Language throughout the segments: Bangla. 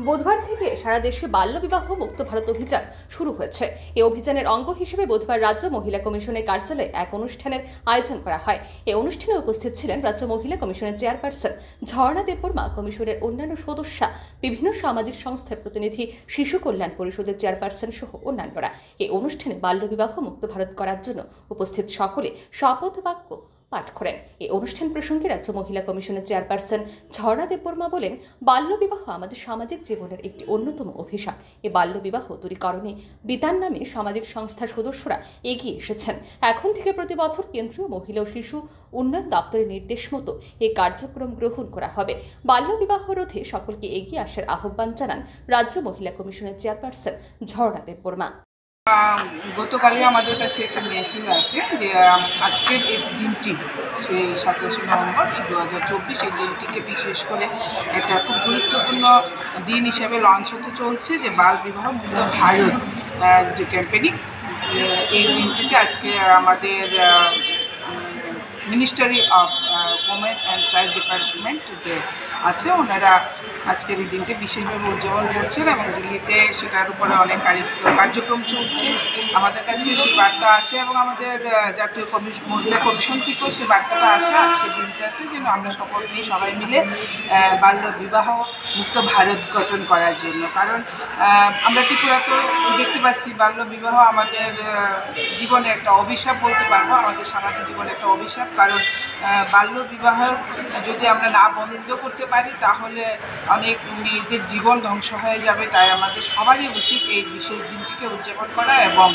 বুধবার থেকে সারা দেশে বাল্যবিবাহ মুক্ত ভারত অভিযান শুরু হয়েছে। এই অভিযানের অঙ্গ হিসেবে বুধবার রাজ্য মহিলা কমিশনের কার্যালয়ে এক অনুষ্ঠানের আয়োজন করা হয়। এই অনুষ্ঠানে উপস্থিত ছিলেন রাজ্য মহিলা কমিশনের চেয়ারপারসন ঝর্ণা দেববর্মা, কমিশনের অন্যান্য সদস্যা, বিভিন্ন সামাজিক সংস্থার প্রতিনিধি, শিশু কল্যাণ পরিষদের চেয়ারপারসন সহ অন্যান্যরা। এই অনুষ্ঠানে বাল্যবিবাহ মুক্ত ভারত করার জন্য উপস্থিত সকলে শপথ বাক্য পাঠ করেন। এই অনুষ্ঠান প্রসঙ্গে রাজ্য মহিলা কমিশনের চেয়ারপারসন ঝর্ণা দেববর্মা বলেন, বাল্যবিবাহ আমাদের সামাজিক জীবনের একটি অন্যতম অভিশাপ। এই বাল্যবিবাহ দূরীকরণে বিতান নামে সামাজিক সংস্থার সদস্যরা এগিয়ে এসেছেন। এখন থেকে প্রতি বছর কেন্দ্রীয় মহিলা ও শিশু উন্নয়ন দপ্তরের নির্দেশ মতো এই কার্যক্রম গ্রহণ করা হবে। বাল্যবিবাহ রোধে সকলকে এগিয়ে আসার আহ্বান জানান রাজ্য মহিলা কমিশনের চেয়ারপারসন ঝর্ণা দেববর্মা। গতকালই আমাদের কাছে একটা মেসেজ আসে যে আজকের এই দিনটি, সেই 27 নভেম্বর 2024, এই দিনটিকে বিশেষ করে একটা খুব গুরুত্বপূর্ণ দিন হিসেবে লঞ্চ হতে চলছে, যে বাল বিবাহ মুক্ত ভারত যে ক্যাম্পেইনিং। এই দিনটিতে আজকে আমাদের ministry of women and child department যে আছে, ওনারা আজকের এই দিনটি বিশেষভাবে উদযাপন করছেন এবং দিল্লিতে সেটার উপরে অনেক কার্যক্রম চলছে। আমাদের কাছে সেই বার্তা আসে এবং আমাদের জাতীয় মহিলা কমিশন থেকেও সেই বার্তাটা আসে আজকের দিনটাতে, যেন আমরা সবাই মিলে বাল্য বিবাহ মুক্ত ভারত গঠন করার জন্য। কারণ আমরা ত্রিপুরা তো দেখতে পাচ্ছি বাল্য বিবাহ আমাদের জীবনে একটা অভিশাপ বলতে পারবো, আমাদের সামাজিক জীবনে একটা অভিশাপ। কারণ বাল্য বিবাহ যদি আমরা না বন্ধ করতে পারি তাহলে অনেক মেয়েদের জীবন ধ্বংস হয়ে যাবে। তাই আমাদের সবারই উচিত এই বিশেষ দিনটিকে উদযাপন করা এবং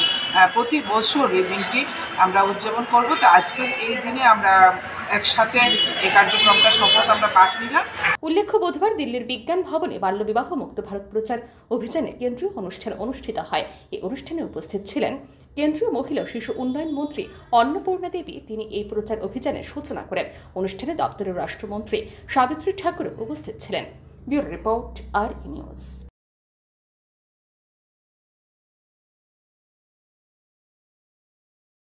প্রতি বছর এই দিনটি আমরা উদযাপন করব। তো আজকের এই দিনে আমরা একসাথে এই কার্যক্রমটা শপথ আমরা পাঠ নিলাম। উল্লেখ্য, বুধবার দিল্লির বিজ্ঞান ভবনে বাল্যবিবাহ মুক্ত ভারত প্রচার অভিযানে কেন্দ্রীয় অনুষ্ঠান অনুষ্ঠিত হয়। এই অনুষ্ঠানে উপস্থিত ছিলেন কেন্দ্রীয় মহিলা ও শিশু উন্নয়ন মন্ত্রী অন্নপূর্ণা দেবী। তিনি এই প্রচার অভিযানের সূচনা করেন। অনুষ্ঠানে দপ্তরের রাষ্ট্রমন্ত্রী সাবিত্রী ঠাকুর উপস্থিত ছিলেন। ব্যুরো রিপোর্ট, আর নিউজ।